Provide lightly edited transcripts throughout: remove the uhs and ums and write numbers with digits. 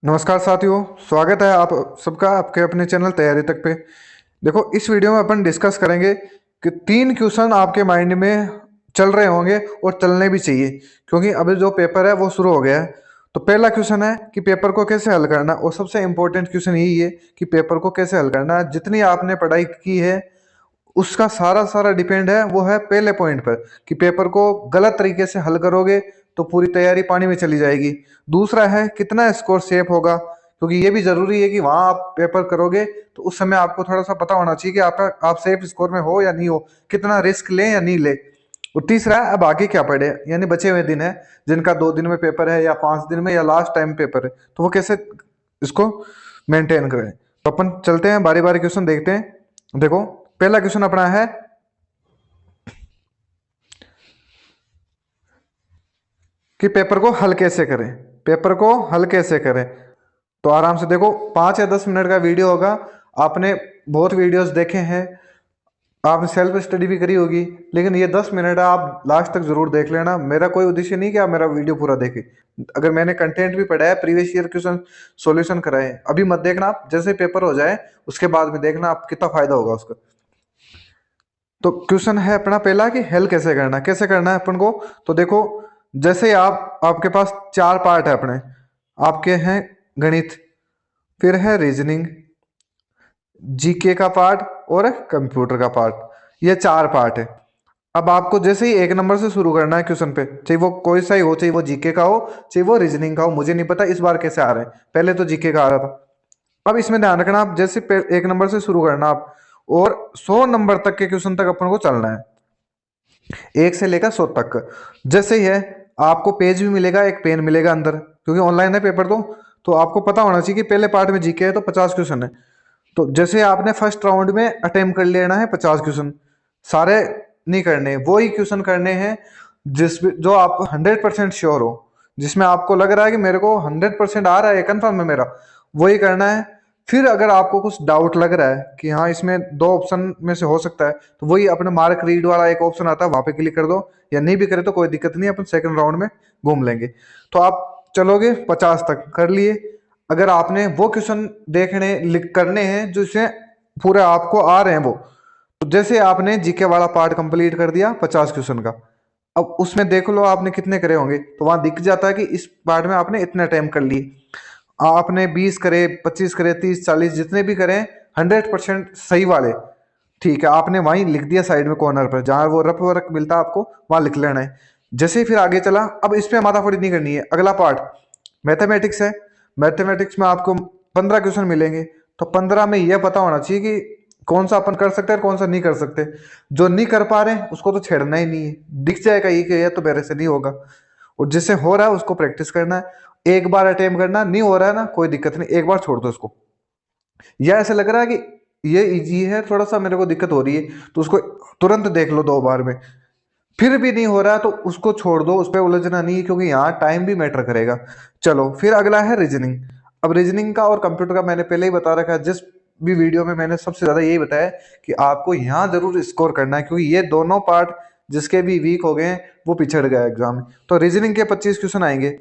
नमस्कार साथियों, स्वागत है आप सबका आपके अपने चैनल तैयारी तक पे। देखो, इस वीडियो में अपन डिस्कस करेंगे कि 3 क्वेश्चन आपके माइंड में चल रहे होंगे और चलने भी चाहिए, क्योंकि अभी जो पेपर है वो शुरू हो गया है। तो पहला क्वेश्चन है कि पेपर को कैसे हल करना, और सबसे इंपॉर्टेंट क्वेश्चन यही है कि पेपर को कैसे हल करना है। जितनी आपने पढ़ाई की है उसका सारा सारा डिपेंड है वो है पहले पॉइंट पर, कि पेपर को गलत तरीके से हल करोगे तो पूरी तैयारी पानी में चली जाएगी। दूसरा है कितना स्कोर सेफ होगा, क्योंकि ये भी जरूरी है कि वहां आप पेपर करोगे तो उस समय आपको थोड़ा सा पता होना चाहिए कि आपका आप सेफ स्कोर में हो या नहीं हो, कितना रिस्क लें या नहीं ले। और तीसरा है अब आगे क्या पढ़े, यानी बचे हुए दिन है जिनका 2 दिन में पेपर है या 5 दिन में या लास्ट टाइम पेपर है, तो वो कैसे इसको मेंटेन करें। तो अपन चलते हैं बारी बारी क्वेश्चन देखते हैं। देखो, पहला क्वेश्चन अपना है कि पेपर को हल कैसे करें। पेपर को हल कैसे करें, तो आराम से देखो, 5 या 10 मिनट का वीडियो होगा। आपने बहुत वीडियोस देखे हैं, आपने सेल्फ स्टडी भी करी होगी, लेकिन ये 10 मिनट है, आप लास्ट तक जरूर देख लेना। मेरा कोई उद्देश्य नहीं कि आप मेरा वीडियो पूरा देखें। अगर मैंने कंटेंट भी पढ़ा है, प्रीवियस ईयर क्वेश्चन सॉल्यूशन कराए हैं, अभी मत देखना, आप जैसे पेपर हो जाए उसके बाद में देखना, आप कितना फायदा होगा उसका। तो क्वेश्चन है अपना पहला कि हेल कैसे करना है अपन को। तो देखो, जैसे आपके पास 4 पार्ट है अपने, आपके हैं गणित, फिर है रीजनिंग, जीके का पार्ट और कंप्यूटर का पार्ट। ये 4 पार्ट है। अब आपको जैसे ही 1 नंबर से शुरू करना है क्वेश्चन पे, चाहे वो कोई सा ही हो, चाहे वो जीके का हो, चाहे वो रीजनिंग का हो, मुझे नहीं पता इस बार कैसे आ रहे हैं, पहले तो जीके का आ रहा था। अब इसमें ध्यान रखना, आप जैसे 1 नंबर से शुरू करना आप, और 100 नंबर तक के क्वेश्चन तक अपन को चलना है, 1 से लेकर 100 तक। जैसे ही है आपको पेज भी मिलेगा, एक पेन मिलेगा अंदर, क्योंकि ऑनलाइन है पेपर। तो आपको पता होना चाहिए कि पहले पार्ट में जीके है तो 50 क्वेश्चन है। तो जैसे आपने फर्स्ट राउंड में अटेम्प्ट कर लेना है 50 क्वेश्चन, सारे नहीं करने, वो ही क्वेश्चन करने हैं जिस जो आप 100% श्योर हो, जिसमें आपको लग रहा है कि मेरे को 100% आ रहा है, कंफर्म है मेरा, वही करना है। फिर अगर आपको कुछ डाउट लग रहा है कि हाँ इसमें 2 ऑप्शन में से हो सकता है, तो वही अपने मार्क रीड वाला एक ऑप्शन आता है, वहां पे क्लिक कर दो, या नहीं भी करे तो कोई दिक्कत नहीं, अपन सेकंड राउंड में घूम लेंगे। तो आप चलोगे 50 तक कर लिए। अगर आपने वो क्वेश्चन देखने लिख करने हैं जो इसमें पूरे आपको आ रहे हैं वो, तो जैसे आपने जीके वाला पार्ट कंप्लीट कर दिया 50 क्वेश्चन का, अब उसमें देख लो आपने कितने करे होंगे, तो वहां दिख जाता है कि इस पार्ट में आपने इतने अटेम्प्ट कर लिए। आपने 20 करे, 25 करे, 30, 40 जितने भी करें, 100% सही वाले, ठीक है, आपने वहीं लिख दिया साइड में कॉर्नर पर, जहां वो रफ वर्क मिलता है आपको वहां लिख लेना है। जैसे ही फिर आगे चला, अब इसमें माथाफोड़ी नहीं करनी है। अगला पार्ट मैथमेटिक्स है। मैथमेटिक्स में आपको 15 क्वेश्चन मिलेंगे, तो 15 में यह पता होना चाहिए कि कौन सा अपन कर सकते हैं और कौन सा नहीं कर सकते। जो नहीं कर पा रहे हैं उसको तो छेड़ना ही नहीं है, दिख जाएगा ये कि यह तो मेरे से नहीं होगा। और जिससे हो रहा है उसको प्रैक्टिस करना है, एक बार अटेम्प्ट करना, नहीं हो रहा है ना कोई दिक्कत नहीं, एक बार छोड़ दो उसको। या ऐसे लग रहा है कि ये इजी है, थोड़ा सा मेरे को दिक्कत हो रही है, तो उसको तुरंत देख लो 2 बार में। फिर भी नहीं हो रहा तो उसको छोड़ दो, उस पर उलझना नहीं है, क्योंकि यहाँ टाइम भी मैटर करेगा। चलो फिर अगला है रीजनिंग। अब रीजनिंग का और कंप्यूटर का मैंने पहले ही बता रखा है, जिस भी वीडियो में मैंने सबसे ज्यादा यही बताया कि आपको यहाँ जरूर स्कोर करना है, क्योंकि ये दोनों पार्ट जिसके भी वीक हो गए हैं वो पिछड़ गया एग्जाम में। तो रीजनिंग के 25 क्वेश्चन आएंगे,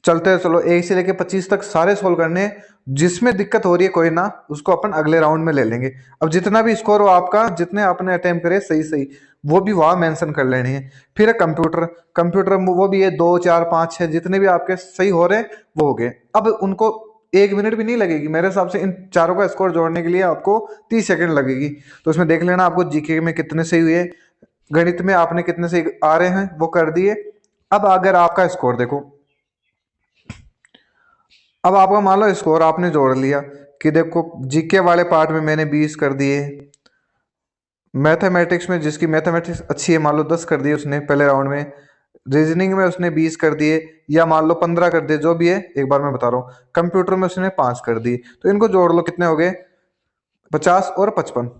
चलते हैं, चलो 1 से लेके 25 तक सारे सोल्व करने हैं। जिसमें दिक्कत हो रही है कोई ना, उसको अपन अगले राउंड में ले लेंगे। अब जितना भी स्कोर हो आपका, जितने आपने अटेम्प्ट करे सही सही, वो भी वहां मेंशन कर लेने हैं। फिर है कंप्यूटर। कंप्यूटर में वो भी है 2, 4, 5, 6 जितने भी आपके सही हो रहे हैं वो हो गए। अब उनको 1 मिनट भी नहीं लगेगी मेरे हिसाब से, इन चारों का स्कोर जोड़ने के लिए आपको 30 सेकंड लगेगी। तो इसमें देख लेना आपको जीके में कितने सही हुए, गणित में आपने कितने सही आ रहे हैं वो कर दिए। अब अगर आपका स्कोर देखो, अब आपका मान लो स्कोर आपने जोड़ लिया कि देखो जीके वाले पार्ट में मैंने 20 कर दिए, मैथमेटिक्स में जिसकी मैथमेटिक्स अच्छी है मान लो 10 कर दिए उसने पहले राउंड में, रीजनिंग में उसने 20 कर दिए, या मान लो 15 कर दिए, जो भी है एक बार मैं बता रहा हूँ। कंप्यूटर में उसने 5 कर दिए, तो इनको जोड़ लो, कितने हो गए, 50 और 55।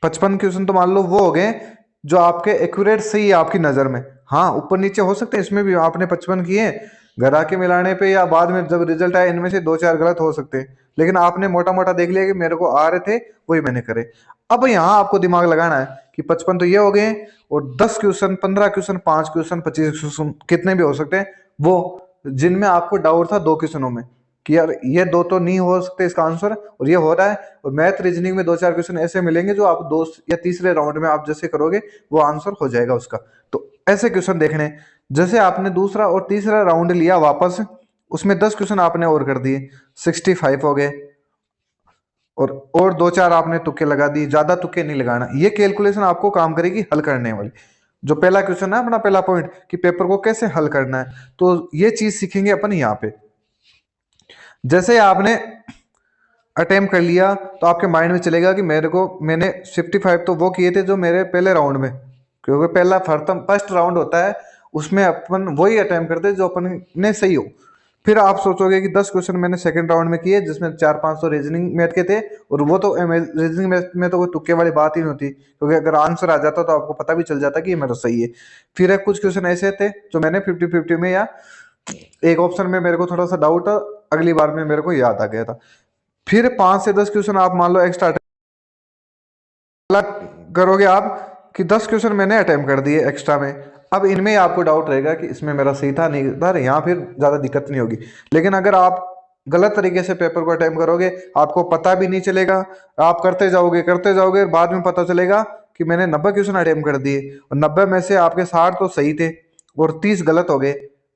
55 क्वेश्चन तो मान लो वो हो गए जो आपके एक्यूरेट सही है आपकी नज़र में। हाँ, ऊपर नीचे हो सकते हैं, इसमें भी आपने 55 किए, घर आके मिलाने पे या बाद में जब रिजल्ट आए इनमें से 2, 4 गलत हो सकते हैं, लेकिन आपने मोटा मोटा देख लिया कि मेरे को आ रहे थे वही मैंने करे। अब यहाँ आपको दिमाग लगाना है कि 55 तो ये हो गए, और 10 क्वेश्चन, 15 क्वेश्चन, 5 क्वेश्चन, 25 क्वेश्चन कितने भी हो सकते हैं वो, जिनमें आपको डाउट था 2 क्वेश्चनों में, कि यार ये दो तो नहीं हो सकते इसका आंसर और ये हो रहा है, और मैथ रीजनिंग में 2-4 क्वेश्चन ऐसे मिलेंगे जो आप दो या तीसरे राउंड में आप जैसे करोगे वो आंसर हो जाएगा उसका। तो ऐसे क्वेश्चन देखने, जैसे आपने दूसरा और तीसरा राउंड लिया वापस, उसमें 10 क्वेश्चन आपने और कर दिए, 65 हो गए, और 2-4 आपने तुक्के लगा दिए, ज्यादा तुक्के नहीं लगाना। ये कैलकुलेशन आपको काम करेगी हल करने वाली। जो पहला क्वेश्चन है अपना पहला पॉइंट कि पेपर को कैसे हल करना है, तो ये चीज सीखेंगे अपन यहाँ पे। जैसे आपने अटेम्प्ट कर लिया तो आपके माइंड में चलेगा कि मैंने 55 तो वो किए थे जो मेरे पहले राउंड में, क्योंकि पहला फर्स्ट राउंड होता है उसमें अपन वही अटेम्प्ट करते हैं जो अपन ने सही हो। फिर आप सोचोगे कि 10 क्वेश्चन मैंने सेकंड राउंड में किए जिसमें 4-5 तो रीजनिंग मैथ के थे, और वो तो रीजनिंग मैथ में तो कोई तुक्के वाली बात ही नहीं होती, क्योंकि अगर आंसर आ जाता तो आपको पता भी चल जाता कि ये मेरा सही है। फिर कुछ क्वेश्चन ऐसे थे जो मैंने 50-50 में, या एक ऑप्शन में मेरे को थोड़ा सा डाउट, अगली बार में मेरे को याद आ गया था। फिर 5 से 10 क्वेश्चन आप मान लो एक्स्ट्रा करोगे आप कि 10 क्वेश्चन मैंने अटेम्प्ट कर दिए एक्स्ट्रा में। अब इनमें आपको डाउट रहेगा कि इसमें मेरा सही था नहीं था, यहाँ फिर ज़्यादा दिक्कत नहीं होगी। लेकिन अगर आप गलत तरीके से पेपर को अटेम्प्ट करोगे, आपको पता भी नहीं चलेगा, आप करते जाओगे, बाद में पता चलेगा कि मैंने 90 क्वेश्चन अटेम्प्ट कर दिए और 90 में से आपके 60 तो सही थे और 30 गलत हो गए,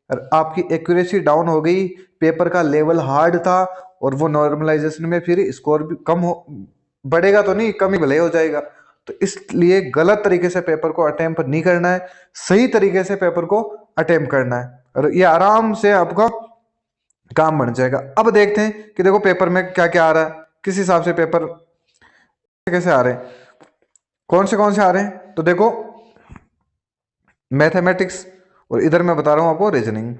और आपकी एक्यूरेसी डाउन हो गई, पेपर का लेवल हार्ड था, और वो नॉर्मलाइजेशन में फिर स्कोर भी कम हो, बढ़ेगा तो नहीं, कम ही भले हो जाएगा। तो इसलिए गलत तरीके से पेपर को अटेम्प्ट नहीं करना है, सही तरीके से पेपर को अटेम्प्ट करना है, और ये आराम से आपका काम बन जाएगा। अब देखते हैं कि देखो पेपर में क्या क्या आ रहा है, किस हिसाब से पेपर कैसे आ रहे हैं, कौन से आ रहे हैं। तो देखो मैथमेटिक्स, और इधर मैं बता रहा हूँ आपको रीजनिंग।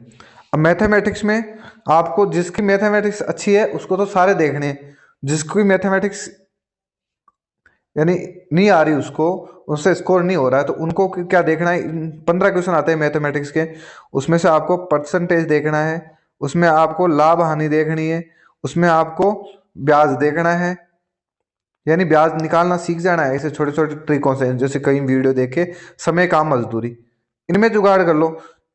अब मैथमेटिक्स में आपको जिसकी मैथमेटिक्स अच्छी है उसको तो सारे देखने हैं, जिसकी मैथमेटिक्स यानी नहीं आ रही उसको, उससे स्कोर नहीं हो रहा है, तो उनको क्या देखना है। 15 क्वेश्चन आते हैं मैथमेटिक्स के, उसमें से आपको परसेंटेज देखना है, उसमें आपको लाभ हानि देखनी है, उसमें आपको ब्याज देखना है, यानी ब्याज निकालना सीख जाना है। ऐसे छोटे छोटे ट्रिकों से, जैसे कई वीडियो देखे, समय काम मजदूरी, इनमें जुगाड़ कर लो,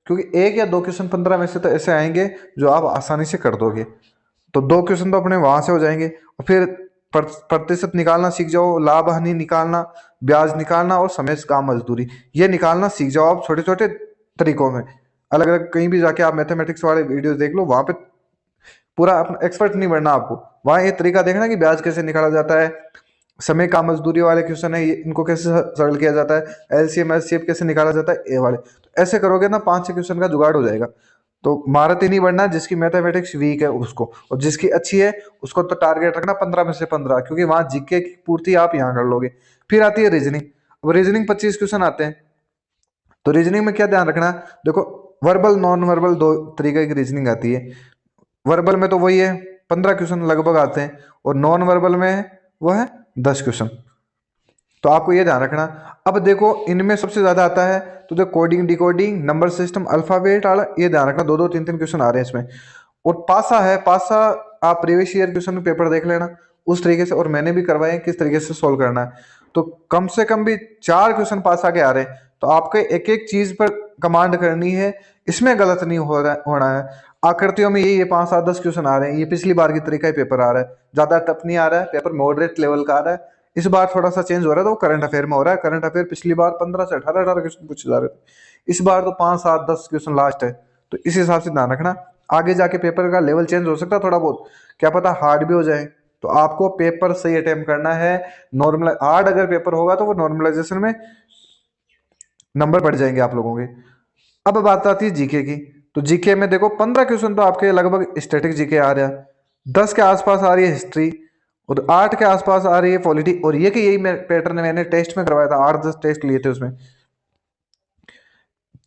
क्योंकि 1 या 2 क्वेश्चन 15 में से तो ऐसे आएंगे जो आप आसानी से कर दोगे। तो 2 क्वेश्चन तो अपने वहां से हो जाएंगे, और फिर प्रतिशत निकालना सीख जाओ, लाभ हानि निकालना, ब्याज निकालना, और समय काम मजदूरी, ये निकालना सीख जाओ आप छोटे छोटे तरीकों में। अलग अलग कहीं भी जाके आप मैथमेटिक्स वाले वीडियो देख लो, वहां पे पूरा अपना एक्सपर्ट नहीं बनना आपको, वहां ये तरीका देखना कि ब्याज कैसे निकाला जाता है, समय काम मजदूरी वाले क्वेश्चन है इनको कैसे सरल किया जाता है, एलसीएम एचसीएफ कैसे निकाला जाता है, ए वाले। तो ऐसे करोगे ना 5-6 क्वेश्चन का जुगाड़ हो जाएगा। तो महारत ही नहीं बढ़ना, जिसकी मैथमेटिक्स वीक है उसको, और जिसकी अच्छी है उसको तो टारगेट रखना 15 में से 15, क्योंकि वहां जीके की पूर्ति आप यहाँ कर लोगे। फिर आती है रीजनिंग। अब रीजनिंग 25 क्वेश्चन आते हैं, तो रीजनिंग में क्या ध्यान रखना, देखो वर्बल नॉन वर्बल दो तरीके की रीजनिंग आती है। वर्बल में तो वही है 15 क्वेश्चन लगभग आते हैं, और नॉन वर्बल में वो है 10 क्वेश्चन। तो आपको ये ध्यान रखना। अब देखो इनमें सबसे ज्यादा आता है तो जो coding decoding number system alphabet वाला, ये ध्यान रखना, 2-2 3-3 क्वेश्चन आ रहे हैं इसमें। और पासा है, पासा आप प्रीवियस ईयर क्वेश्चन पेपर देख लेना उस तरीके से, और मैंने भी करवाए हैं किस तरीके से सोल्व करना है। तो कम से कम भी 4 क्वेश्चन पास आके आ रहे हैं, तो आपको एक एक चीज पर कमांड करनी है, इसमें गलत नहीं होना है। आकृतियों में ये 5-7-10 क्वेश्चन आ रहे हैं, ये पिछली बार की तरीका ही पेपर आ रहा है, ज्यादा टफ नहीं आ रहा है, पेपर मॉडरेट लेवल का आ रहा है। इस बार थोड़ा सा चेंज हो रहा है, तो करंट अफेयर में हो रहा है। करंट अफेयर पिछली बार 15 से 18 क्वेश्चन पूछे जा रहे थे, इस बार तो 5-7-10 क्वेश्चन लास्ट है। तो इस हिसाब से ध्यान रखना, आगे जाके पेपर का लेवल चेंज हो सकता है थोड़ा बहुत, क्या पता हार्ड भी हो जाए। तो आपको पेपर सही अटेम्प्ट करना है। नॉर्मल हार्ड अगर पेपर होगा तो वो नॉर्मलाइजेशन में नंबर बढ़ जाएंगे आप लोगों के। अब बात आती है जीके की। तो जीके में देखो 15 क्वेश्चन तो आपके लगभग स्टैटिक जीके आ रहा है, 10 के आसपास आ रही है हिस्ट्री, और 8 के आसपास आ रही है पॉलिटी। और ये कि यही पैटर्न मैंने टेस्ट में करवाया था, 8-10 टेस्ट लिए थे, उसमें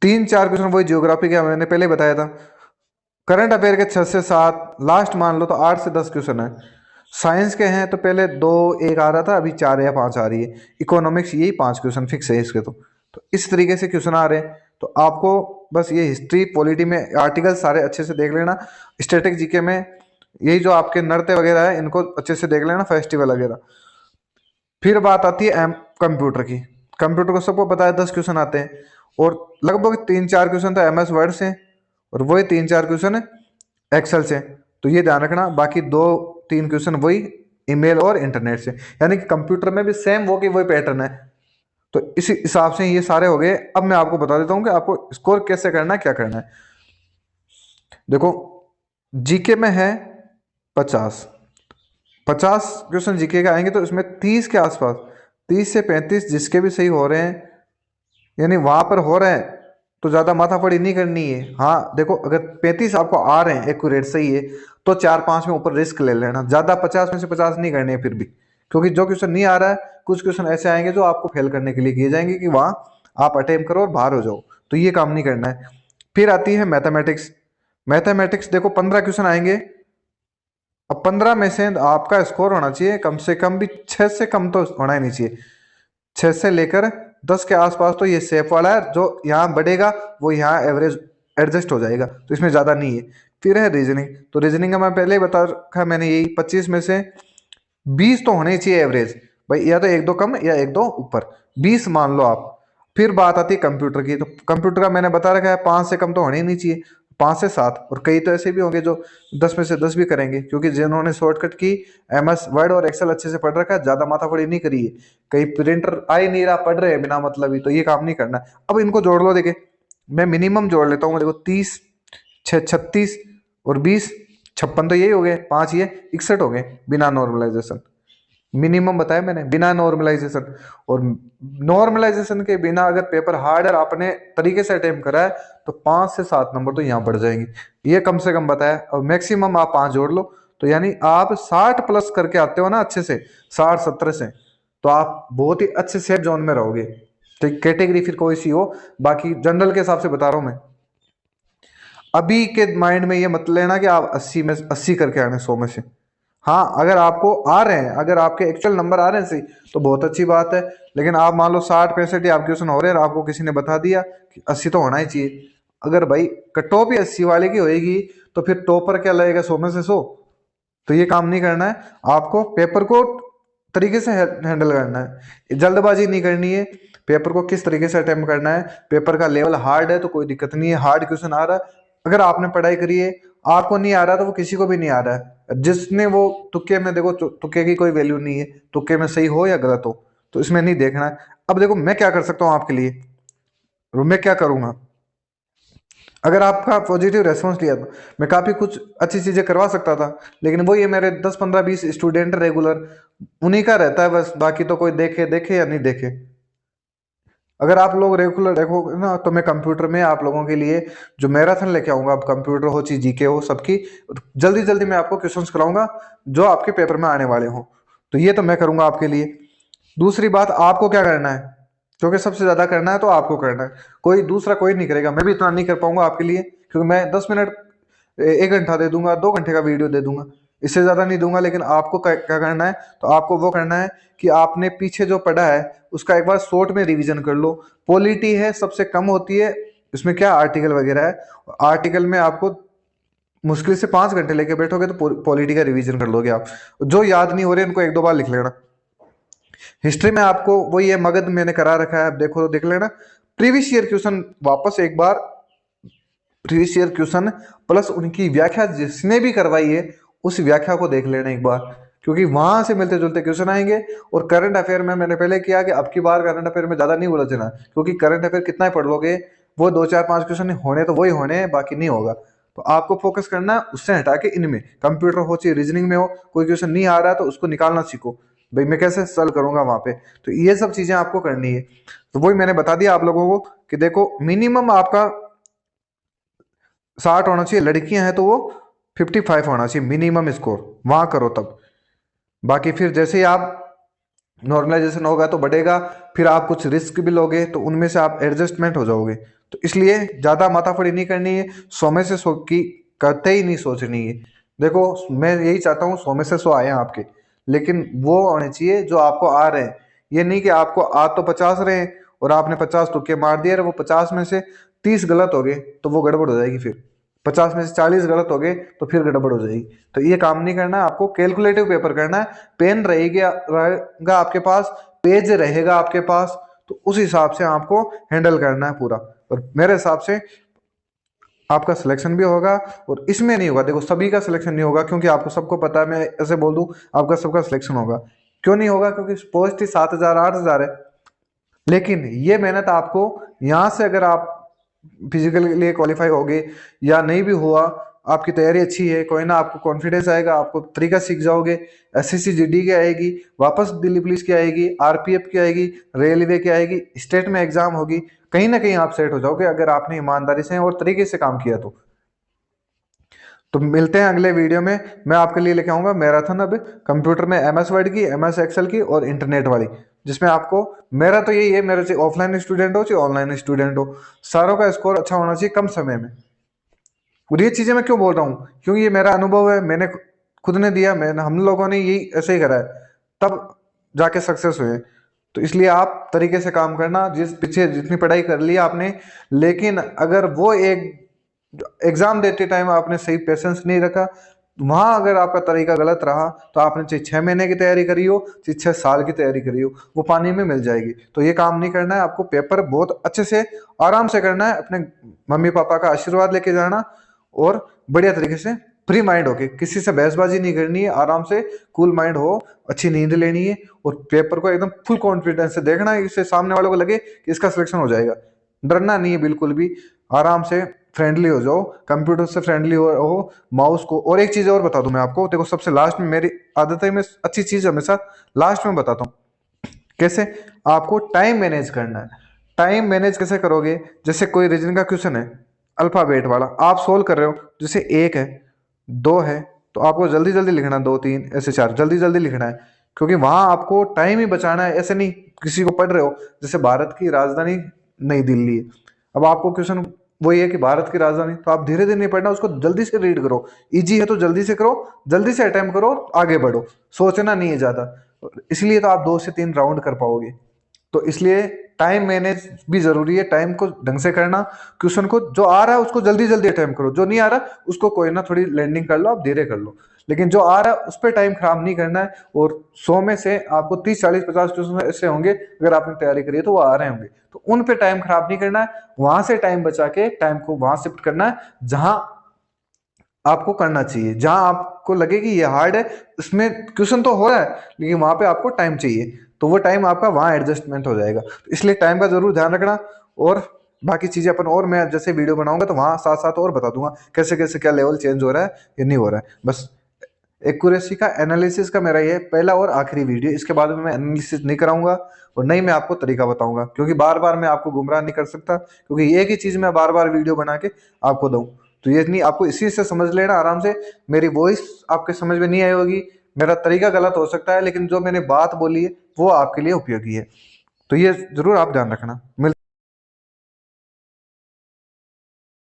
3-4 क्वेश्चन वही ज्योग्राफी के मैंने पहले बताया था। करंट अफेयर के 6 से 7, लास्ट मान लो तो 8 से 10 क्वेश्चन है। साइंस के हैं तो पहले 2-1 आ रहा था, अभी 4 या 5 आ रही है। इकोनॉमिक्स यही 5 क्वेश्चन फिक्स है इसके। तो इस तरीके से क्वेश्चन आ रहे हैं। तो आपको बस ये हिस्ट्री पॉलिटी में आर्टिकल सारे अच्छे से देख लेना। स्टैटिक जीके में यही जो आपके नृत्य वगैरह है इनको अच्छे से देख लेना, फेस्टिवल वगैरह। फिर बात आती है कंप्यूटर की। कंप्यूटर को सबको पता है 10 क्वेश्चन आते हैं, और लगभग 3-4 क्वेश्चन तो MS वर्ड से, और वही 3-4 क्वेश्चन एक्सेल से। तो ये ध्यान रखना। बाकी 2-3 क्वेश्चन वही ईमेल और इंटरनेट से, यानी कि कंप्यूटर में भी सेम वो की वही पैटर्न है। तो इसी हिसाब से ये सारे हो गए। अब मैं आपको बता देता हूँ कि आपको स्कोर कैसे करना है, क्या करना है। देखो, जीके में है 50, 50 क्वेश्चन जीके के आएंगे, तो इसमें 30 के आसपास, 30 से 35 जिसके भी सही हो रहे हैं, यानी वहां पर हो रहे हैं, तो ज़्यादा माथापड़ी नहीं करनी है। हाँ देखो, अगर 35 आपको आ रहे हैं एक्यूरेट सही है, तो 4-5 में ऊपर रिस्क ले लेना, ज़्यादा 50 में से 50 नहीं करने हैं फिर भी, क्योंकि जो क्वेश्चन नहीं आ रहा है, कुछ क्वेश्चन ऐसे आएंगे जो आपको फेल करने के लिए किए जाएंगे कि वहाँ आप अटेम्प्ट करो और बाहर हो जाओ, तो ये काम नहीं करना है। फिर आती है मैथमेटिक्स। मैथमेटिक्स देखो 15 क्वेश्चन आएंगे। अब 15 में से आपका स्कोर होना चाहिए कम से कम भी 6 से कम तो होना ही नहीं चाहिए, 6 से लेकर 10 के आसपास। तो ये सेफ वाला है, जो यहाँ बढ़ेगा वो यहाँ एवरेज एडजस्ट हो जाएगा, तो इसमें ज़्यादा नहीं है। फिर है रीजनिंग। तो रीजनिंग का मैं पहले ही बता रखा मैंने, यही 25 में से 20 तो होने ही चाहिए एवरेज भाई, या तो 1-2 कम या 1-2 ऊपर, 20 मान लो आप। फिर बात आती है कंप्यूटर की। तो कंप्यूटर का मैंने बता रखा है 5 से कम तो होने ही नहीं चाहिए, 5 से 7। और कई तो ऐसे भी होंगे जो 10 में से 10 भी करेंगे, क्योंकि जिन्होंने शॉर्टकट की MS वर्ड और एक्सेल अच्छे से पढ़ रखा है, ज़्यादा माथापड़ी नहीं करी है। कई प्रिंटर आ ही नहीं रहा, पढ़ रहे हैं बिना मतलब ही, तो ये काम नहीं करना है। अब इनको जोड़ लो, देखे मैं मिनिमम जोड़ लेता हूँ। देखो 30, 36 और 20, 56 तो यही हो गए, 5 ये 61 हो गए बिना नॉर्मलाइजेशन। मिनिमम बताया मैंने, बिना नॉर्मलाइजेशन। और नॉर्मलाइजेशन के बिना अगर पेपर हार्डर आपने तरीके से अटेम्प्ट करा है, तो 5 से 7 नंबर तो यहाँ बढ़ जाएंगे, ये कम से कम बताया। और मैक्सिमम आप 5 जोड़ लो, तो यानी आप 60 प्लस करके आते हो ना अच्छे से, 60-70 से, तो आप बहुत ही अच्छे सेफ जोन में रहोगे। तो कैटेगरी फिर कोई सी हो, बाकी जनरल के हिसाब से बता रहा हूँ मैं। अभी के माइंड में ये मत लेना कि आप 80 में 80 करके आने 100 में से। हाँ, अगर आपको आ रहे हैं, अगर आपके एक्चुअल नंबर आ रहे हैं सही, तो बहुत अच्छी बात है। लेकिन आप मान लो 60-65 ही आपके क्वेश्चन हो रहे हैं और आपको किसी ने बता दिया कि 80 तो होना ही चाहिए। अगर भाई कट ऑफ ही 80 वाले की होएगी, तो फिर टॉपर क्या लगेगा 100 में से 100। तो ये काम नहीं करना है। आपको पेपर को तरीके से हैंडल करना है, जल्दबाजी नहीं करनी है। पेपर को किस तरीके से अटेम्प्ट करना है, पेपर का लेवल हार्ड है तो कोई दिक्कत नहीं है, हार्ड क्वेश्चन आ रहा है, अगर आपने पढ़ाई करी है, आपको नहीं आ रहा तो वो किसी को भी नहीं आ रहा है। जिसने वो तुक्के में, देखो तुक्के की कोई वैल्यू नहीं है, तुक्के में सही हो या गलत हो, तो इसमें नहीं देखना है। अब देखो मैं क्या कर सकता हूँ आपके लिए, और मैं क्या करूँगा। अगर आपका पॉजिटिव रेस्पॉन्स लिया तो मैं काफ़ी कुछ अच्छी चीज़ें करवा सकता था, लेकिन वो ये मेरे 10-15-20 स्टूडेंट रेगुलर, उन्हीं का रहता है बस, बाकी तो कोई देखे देखे या नहीं देखे। अगर आप लोग रेगुलर देखोगे ना, तो मैं कंप्यूटर में आप लोगों के लिए जो मैराथन लेके आऊंगा, अब कंप्यूटर हो चाहे जीके हो, सबकी जल्दी जल्दी मैं आपको क्वेश्चंस कराऊंगा जो आपके पेपर में आने वाले हों। तो ये तो मैं करूंगा आपके लिए। दूसरी बात, आपको क्या करना है, क्योंकि सबसे ज़्यादा करना है तो आपको करना है, कोई दूसरा कोई नहीं करेगा। मैं भी इतना नहीं कर पाऊंगा आपके लिए, क्योंकि मैं 10 मिनट 1 घंटा दे दूंगा, 2 घंटे का वीडियो दे दूंगा, इससे ज़्यादा नहीं दूंगा। लेकिन आपको क्या क्या करना है, तो आपको वो करना है कि आपने पीछे जो पढ़ा है उसका एक बार शॉर्ट में रिवीजन कर लो। पॉलिटी है सबसे कम होती है, इसमें क्या आर्टिकल वगैरह है, आर्टिकल में आपको मुश्किल से 5 घंटे लेके बैठोगे तो पॉलिटी का रिवीजन कर लोगे आप। जो याद नहीं हो रहे उनको 1-2 बार लिख लेना। हिस्ट्री में आपको वही है, मगध मैंने करा रखा है, आप देखो तो देख लेना। प्रीवियस ईयर क्वेश्चन वापस एक बार, प्रीवियस ईयर क्वेश्चन प्लस उनकी व्याख्या जिसने भी करवाई है उस व्याख्या को देख लेना एक बार, क्योंकि वहां से मिलते जुलते क्वेश्चन आएंगे। और करंट अफेयर में मैंने पहले किया कि अब की बार करंट अफेयर में ज्यादा नहीं उलझना, क्योंकि करंट अफेयर कितना ही पढ़ लोगे, वो 2-4-5 क्वेश्चन होने तो वही होने हैं, बाकी नहीं होगा। तो आपको फोकस करना है उससे हटा के इनमें, कंप्यूटर हो चाहे रीजनिंग में हो, कोई क्वेश्चन नहीं आ रहा तो उसको निकालना सीखो, भाई मैं कैसे सॉल्व करूंगा वहां पे। तो ये सब चीजें आपको करनी है। तो वही मैंने बता दिया आप लोगों को कि देखो मिनिमम आपका 60 होना चाहिए, लड़कियां हैं तो वो 55 होना चाहिए मिनिमम स्कोर, वहां करो तब। बाकी फिर जैसे ही आप नॉर्मलाइजेशन होगा तो बढ़ेगा, फिर आप कुछ रिस्क भी लोगे तो उनमें से आप एडजस्टमेंट हो जाओगे। तो इसलिए ज़्यादा माथापड़ी नहीं करनी है, 100 में से 100 की करते ही नहीं सोचनी है। देखो मैं यही चाहता हूँ 100 में से 100 आए आपके, लेकिन वो होने चाहिए जो आपको आ रहे हैं। ये नहीं कि आपको आ तो 50 रहे हैं और आपने 50 तुक्के मार दिए और वो 50 में से 30 गलत हो गए, तो वो गड़बड़ हो जाएगी। फिर 50 में से 40 गलत हो गए तो फिर गड़बड़ हो जाएगी। तो ये काम नहीं करना, आपको कैलकुलेटिव पेपर करना है। पेन रहेगा आपके पास, पेज रहेगा आपके पास, तो उस हिसाब से आपको हैंडल करना है पूरा। और मेरे हिसाब से आपका सिलेक्शन भी होगा। और इसमें नहीं होगा, देखो सभी का सिलेक्शन नहीं होगा, क्योंकि आपको सबको पता है, मैं ऐसे बोल दूं आपका सबका सिलेक्शन होगा। क्यों नहीं होगा? क्योंकि पोस्ट ही 7,000 8,000 है। लेकिन ये मेहनत आपको यहाँ से, अगर आप फिजिकल के लिए क्वालिफाई होगे या नहीं भी हुआ, आपकी तैयारी अच्छी है, कोई ना, आपको कॉन्फिडेंस आएगा, आपको तरीका सीख जाओगे। एसएससी जीडी की आएगी, वापस दिल्ली पुलिस की आएगी, आरपीएफ की आएगी, रेलवे की आएगी, स्टेट में एग्जाम होगी, कहीं ना कहीं आप सेट हो जाओगे अगर आपने ईमानदारी से और तरीके से काम किया तो मिलते हैं अगले वीडियो में। मैं आपके लिए लेके आऊंगा मैराथन अब कंप्यूटर में, एमएस वर्ड की, एमएस एक्सेल की और इंटरनेट वाली, जिसमें आपको, मेरा तो यही है, मेरा चाहे ऑफलाइन स्टूडेंट हो चाहे ऑनलाइन स्टूडेंट हो, सारों का स्कोर अच्छा होना चाहिए कम समय में। और ये चीज़ें मैं क्यों बोल रहा हूँ? क्योंकि ये मेरा अनुभव है, मैंने खुद ने दिया, मैंने, हम लोगों ने यही ऐसे ही करा है, तब जाके सक्सेस हुए। तो इसलिए आप तरीके से काम करना, जिस पीछे जितनी पढ़ाई कर ली आपने, लेकिन अगर वो एक एग्जाम देते टाइम आपने सही पेशेंस नहीं रखा, वहां अगर आपका तरीका गलत रहा, तो आपने चाहे 6 महीने की तैयारी करी हो चाहे 6 साल की तैयारी करी हो, वो पानी में मिल जाएगी। तो ये काम नहीं करना है आपको, पेपर बहुत अच्छे से आराम से करना है, अपने मम्मी पापा का आशीर्वाद लेके जाना, और बढ़िया तरीके से फ्री माइंड होके, किसी से बहसबाजी नहीं करनी है, आराम से कूल माइंड हो, अच्छी नींद लेनी है, और पेपर को एकदम फुल कॉन्फिडेंस से देखना है, इससे सामने वालों को लगे कि इसका सिलेक्शन हो जाएगा। डरना नहीं है बिल्कुल भी, आराम से फ्रेंडली हो जाओ, कंप्यूटर से फ्रेंडली हो माउस को। और एक चीज और बता दूं मैं आपको, देखो सबसे लास्ट में, मेरी आदत है, मैं अच्छी चीज हमेशा लास्ट में बताता हूँ कैसे आपको टाइम मैनेज करना है। टाइम मैनेज कैसे करोगे? जैसे कोई रीजनिंग का क्वेश्चन है अल्फाबेट वाला, आप सोल्व कर रहे हो, जैसे 1 है, 2 है, तो आपको जल्दी जल्दी लिखना है, 2 3 ऐसे 4 जल्दी जल्दी लिखना है, क्योंकि वहां आपको टाइम ही बचाना है। ऐसे नहीं किसी को पढ़ रहे हो, जैसे भारत की राजधानी नई दिल्ली है, अब आपको क्वेश्चन वही है कि भारत की राजधानी, तो आप धीरे धीरे नहीं पढ़ना, उसको जल्दी से रीड करो, इजी है तो जल्दी से करो, जल्दी से अटेम्प्ट करो, आगे बढ़ो, सोचना नहीं है ज्यादा। इसलिए तो आप 2 से 3 राउंड कर पाओगे। तो इसलिए टाइम मैनेज भी जरूरी है, टाइम को ढंग से करना, क्वेश्चन को जो आ रहा है उसको जल्दी जल्दी अटेम्प्ट करो, जो नहीं आ रहा उसको कोई ना थोड़ी लैंडिंग कर लो, आप धीरे कर लो, लेकिन जो आ रहा है उस पर टाइम खराब नहीं करना है। और 100 में से आपको 30 40 50 क्वेश्चन ऐसे होंगे, अगर आपने तैयारी करी है तो वो आ रहे होंगे, तो उन पे टाइम खराब नहीं करना है, वहां से टाइम बचा के टाइम को वहां शिफ्ट करना है जहां आपको करना चाहिए, जहां आपको लगे कि ये हार्ड है, इसमें क्वेश्चन तो हो रहा है लेकिन वहां पे आपको टाइम चाहिए, तो वो टाइम आपका वहां एडजस्टमेंट हो जाएगा। तो इसलिए टाइम का जरूर ध्यान रखना। और बाकी चीजें अपन, और मैं जैसे वीडियो बनाऊंगा तो वहां साथ साथ और बता दूंगा कैसे कैसे क्या लेवल चेंज हो रहा है या नहीं हो रहा है। बस एक्यूरेसी का, एनालिसिस का मेरा ये पहला और आखिरी वीडियो, इसके बाद में मैं एनालिसिस नहीं कराऊंगा और नहीं मैं आपको तरीका बताऊंगा, क्योंकि बार बार मैं आपको गुमराह नहीं कर सकता, क्योंकि एक ही चीज मैं बार बार वीडियो बना के आपको दूं। तो ये नहीं, आपको इसी से समझ लेना आराम से। मेरी वॉइस आपके समझ में नहीं आई होगी, मेरा तरीका गलत हो सकता है, लेकिन जो मैंने बात बोली है वो आपके लिए उपयोगी है। तो ये जरूर आप ध्यान रखना।